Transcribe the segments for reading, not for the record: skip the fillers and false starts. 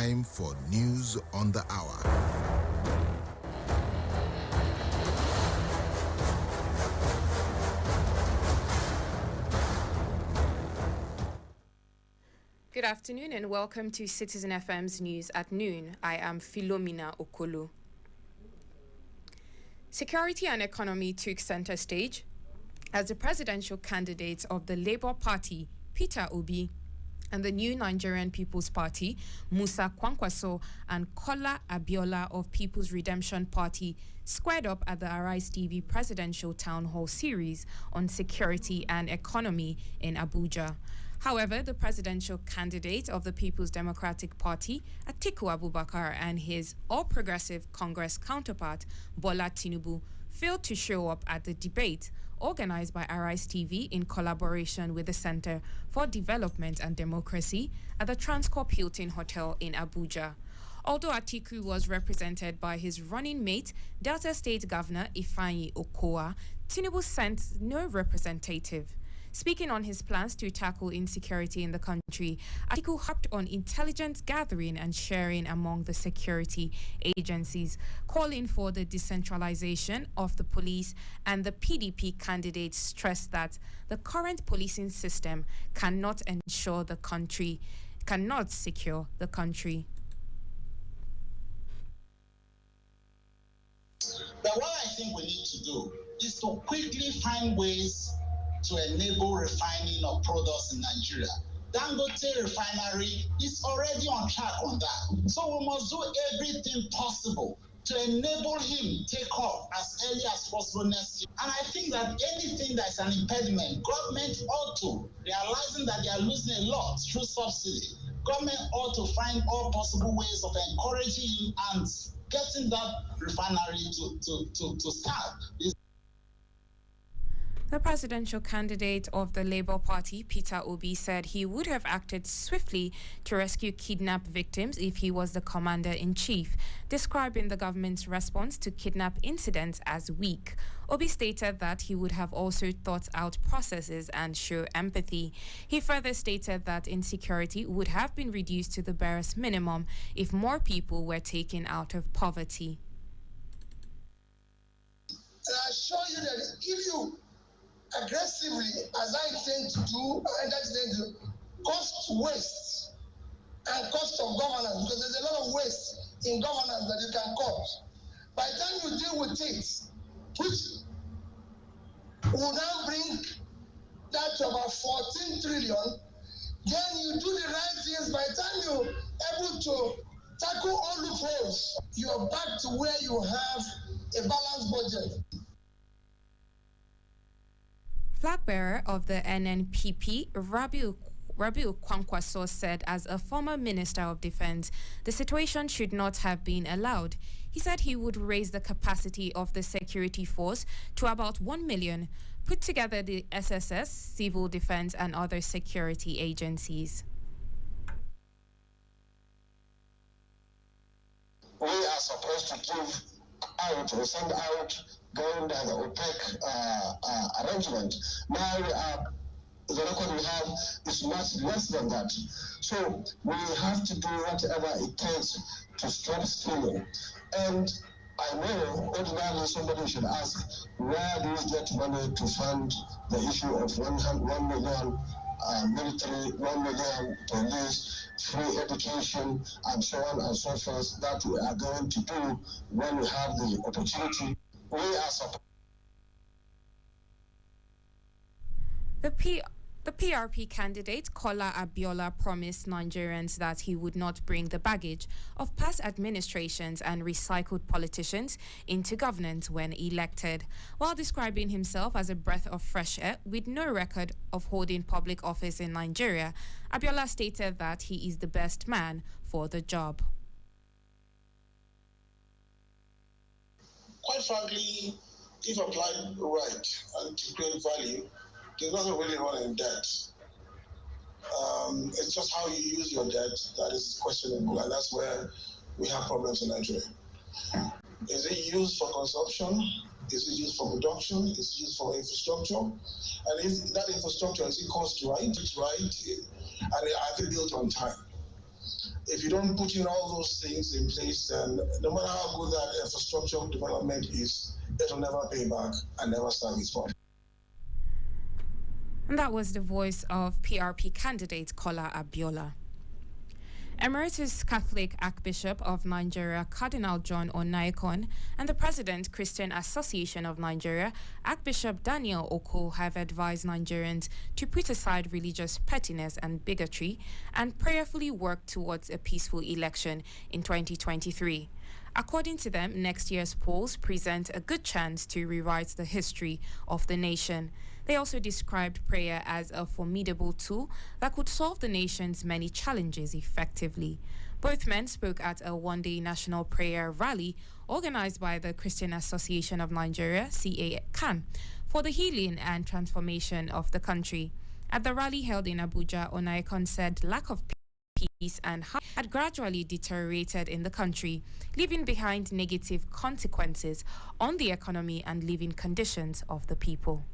time for news on the hour. Good afternoon and welcome to Citizen FM's News at Noon. I am Philomena Okolo. Security and economy took center stage as the presidential candidates of the Labour Party, Peter Obi, and the New Nigerian People's Party, Musa Kwankwaso and Kola Abiola of People's Redemption Party, squared up at the Arise TV Presidential Town Hall series on security and economy in Abuja. However, the presidential candidate of the People's Democratic Party, Atiku Abubakar, and his All Progressive Congress counterpart, Bola Tinubu, failed to show up at the debate organized by Arise TV in collaboration with the Center for Development and Democracy at the Transcorp Hilton Hotel in Abuja. Although Atiku was represented by his running mate, Delta State Governor Ifeanyi Okowa, Tinubu sent no representative. Speaking on his plans to tackle insecurity in the country, Atiku harped on intelligence gathering and sharing among the security agencies, calling for the decentralization of the police, and the PDP candidate stressed that the current policing system cannot secure the country. But what I think we need to do is to quickly find ways to enable refining of products in Nigeria. Dangote refinery is already on track on that. So we must do everything possible to enable him take off as early as possible next year. And I think that anything that is an impediment, government ought to, realizing that they are losing a lot through subsidy, government ought to find all possible ways of encouraging him and getting that refinery to start. The presidential candidate of the Labour Party, Peter Obi, said he would have acted swiftly to rescue kidnapped victims if he was the commander-in-chief, describing the government's response to kidnap incidents as weak. Obi stated that he would have also thought out processes and show empathy. He further stated that insecurity would have been reduced to the barest minimum if more people were taken out of poverty. I assure you that if you aggressively, as I tend to do, and that's the cost waste and cost of governance, because there's a lot of waste in governance that you can cause. By the time you deal with it, which will now bring that to about 14 trillion, then you do the right things. By the time you're able to tackle all loopholes, you're back to where you have a balanced budget. Flag bearer of the NNPP, Rabiu Kwankwaso, said as a former Minister of Defense, the situation should not have been allowed. He said he would raise the capacity of the security force to about 1 million, put together the SSS, Civil Defense and other security agencies. We are supposed to give out or send out going by the OPEC arrangement. Now the record we have is much less than that. So we have to do whatever it takes to stop stealing. And I know ordinarily somebody should ask, where do we get money to fund the issue of 1 million military, 1 million police, free education, and so on and so forth, that we are going to do when we have the opportunity. We are supposed. The PRP candidate, Kola Abiola, promised Nigerians that he would not bring the baggage of past administrations and recycled politicians into governance when elected. While describing himself as a breath of fresh air with no record of holding public office in Nigeria, Abiola stated that he is the best man for the job. Quite frankly, if applied right and to create value, there's nothing really wrong in debt. It's just how you use your debt that is questionable, and that's where we have problems in Nigeria. Is it used for consumption? Is it used for production? Is it used for infrastructure? And if that infrastructure is it cost right? It's right, and are they built on time? If if you don't put in all those things in place, then no matter how good that infrastructure development is, it will never pay back and never serve its purpose. And that was the voice of PRP candidate Kola Abiola. Emeritus Catholic Archbishop of Nigeria, Cardinal John Onaiyekan, and the President, Christian Association of Nigeria, Archbishop Daniel Oko, have advised Nigerians to put aside religious pettiness and bigotry and prayerfully work towards a peaceful election in 2023. According to them, next year's polls present a good chance to rewrite the history of the nation. They also described prayer as a formidable tool that could solve the nation's many challenges effectively. Both men spoke at a one-day national prayer rally organized by the Christian Association of Nigeria, CAN, for the healing and transformation of the country. At the rally held in Abuja, Onaiyekan said lack of peace and harmony had gradually deteriorated in the country, leaving behind negative consequences on the economy and living conditions of the people.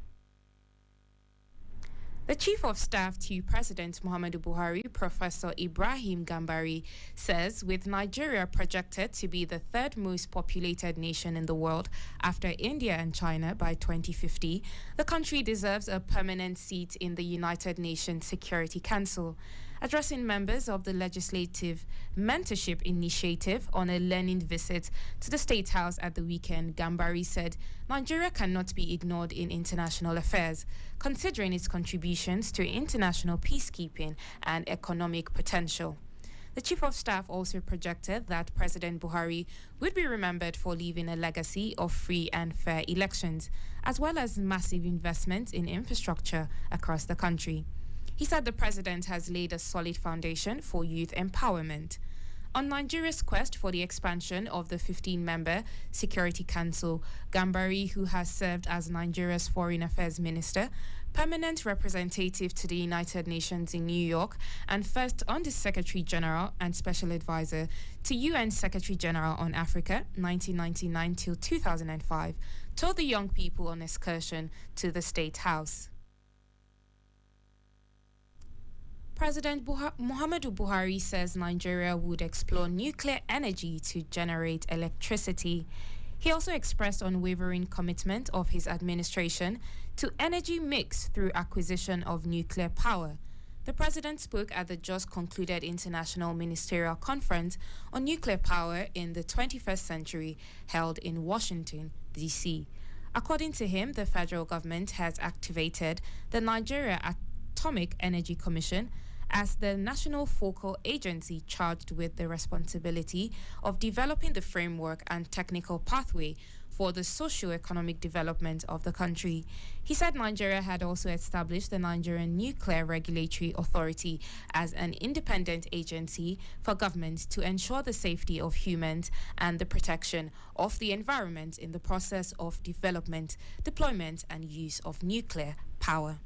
The Chief of Staff to President Muhammadu Buhari, Professor Ibrahim Gambari, says with Nigeria projected to be the third most populated nation in the world after India and China by 2050, the country deserves a permanent seat in the United Nations Security Council. Addressing members of the Legislative Mentorship Initiative on a learning visit to the State House at the weekend, Gambari said Nigeria cannot be ignored in international affairs, considering its contributions to international peacekeeping and economic potential. The Chief of Staff also projected that President Buhari would be remembered for leaving a legacy of free and fair elections, as well as massive investments in infrastructure across the country. He said the president has laid a solid foundation for youth empowerment. On Nigeria's quest for the expansion of the 15-member Security Council, Gambari, who has served as Nigeria's Foreign Affairs Minister, permanent representative to the United Nations in New York, and first Under-Secretary General and Special Advisor to UN Secretary General on Africa, 1999 till 2005, told the young people on excursion to the State House. President Muhammadu Buhari says Nigeria would explore nuclear energy to generate electricity. He also expressed unwavering commitment of his administration to energy mix through acquisition of nuclear power. The president spoke at the just concluded International Ministerial Conference on Nuclear Power in the 21st Century held in Washington, D.C. According to him, the federal government has activated the Nigeria Atomic Energy Commission as the national focal agency charged with the responsibility of developing the framework and technical pathway for the socio-economic development of the country. He said Nigeria had also established the Nigerian Nuclear Regulatory Authority as an independent agency for government to ensure the safety of humans and the protection of the environment in the process of development, deployment, and use of nuclear power.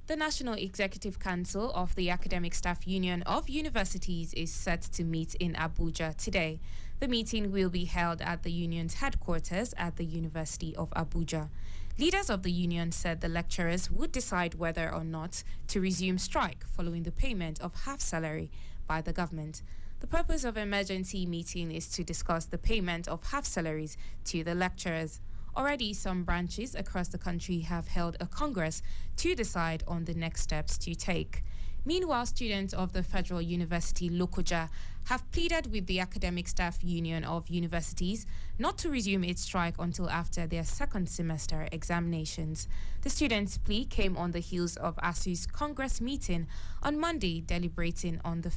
The National Executive Council of the Academic Staff Union of Universities is set to meet in Abuja today. The meeting will be held at the union's headquarters at the University of Abuja. Leaders of the union said the lecturers would decide whether or not to resume strike following the payment of half salary by the government. The purpose of emergency meeting is to discuss the payment of half salaries to the lecturers. Already, some branches across the country have held a congress to decide on the next steps to take. Meanwhile, students of the Federal University Lokoja have pleaded with the Academic Staff Union of Universities not to resume its strike until after their second semester examinations. The students' plea came on the heels of ASU's Congress meeting on Monday, deliberating on the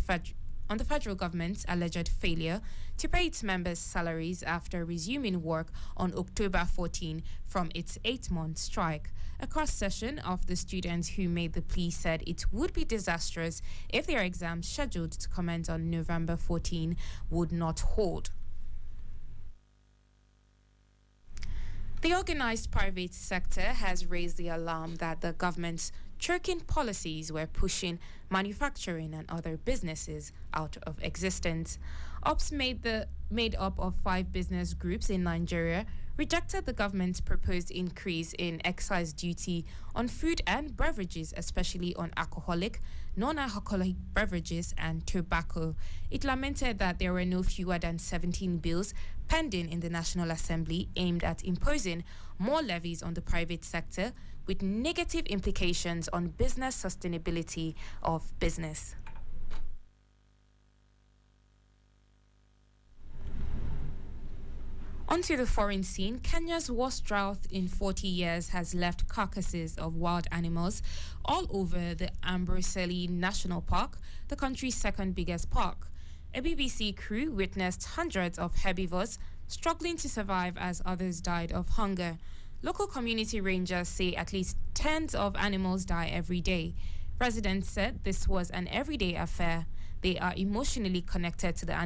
federal government's alleged failure to pay its members' salaries after resuming work on October 14 from its 8-month strike. A cross-session of the students who made the plea said it would be disastrous if their exams scheduled to commence on November 14 would not hold. The organized private sector has raised the alarm that the government's choking policies were pushing manufacturing and other businesses out of existence. Ops made up of 5 business groups in Nigeria rejected the government's proposed increase in excise duty on food and beverages, especially on alcoholic, non-alcoholic beverages and tobacco. It lamented that there were no fewer than 17 bills pending in the National Assembly aimed at imposing more levies on the private sector with negative implications on business sustainability of business. Onto the foreign scene, Kenya's worst drought in 40 years has left carcasses of wild animals all over the Amboseli National Park, the country's second biggest park. A BBC crew witnessed hundreds of herbivores struggling to survive as others died of hunger. Local community rangers say at least tens of animals die every day. Residents said this was an everyday affair. They are emotionally connected to the animals